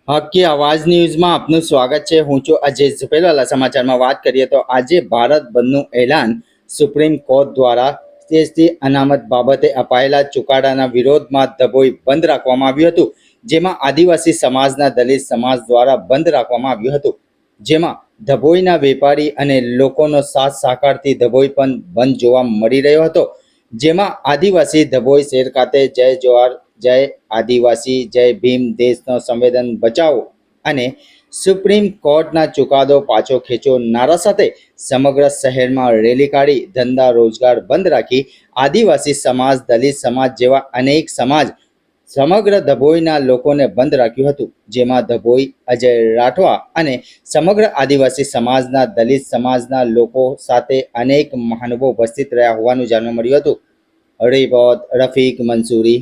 હકી આવાજ ન્યૂઝમાં આપનું સ્વાગત છે। હું છું અજય ઝપેલાલા। સમાચારમાં વાત કરીએ તો આજે ભારત બંધનું એલાન સુપ્રીમ કોર્ટ દ્વારા એસટી અનામત બાબતે અપાયેલા ચુકાદાના વિરોધમાં ધભોઈ બંધ રાખવામાં આવ્યું હતું, જેમાં આદિવાસી સમાજના દલિત સમાજ દ્વારા બંધ રાખવામાં આવ્યું હતું, જેમાં ધભોઈના વેપારી અને લોકોનો સાથ સહકારથી ધભોઈ પણ બંધ જોવા મળી રહ્યો હતો, જેમાં આદિવાસી ધભોઈ શહેર ખાતે જય જવાહર જય આદિવાસી જય ભીમ દેશનો સંવિધાન બચાવો અને સુપ્રીમ કોર્ટના ચુકાદો પાછો ખેંચો નારા સાથે સમગ્ર શહેરમાં રેલી કાઢી ધંધા રોજગાર બંધ રાખી આદિવાસી સમાજ, દલિત સમાજ જેવા અનેક સમાજ સમગ્ર ધભોઈના લોકોને બંધ રાખ્યું હતું, જેમાં ધભોઈ, અજય રાઠવા અને સમગ્ર આદિવાસી સમાજના, દલિત સમાજના લોકો સાથે અનેક મહાનુભાવો ઉપસ્થિત રહ્યા હોવાનું જાણવા મળ્યું હતું। રિપોર્ટ રફીક મંસૂરી।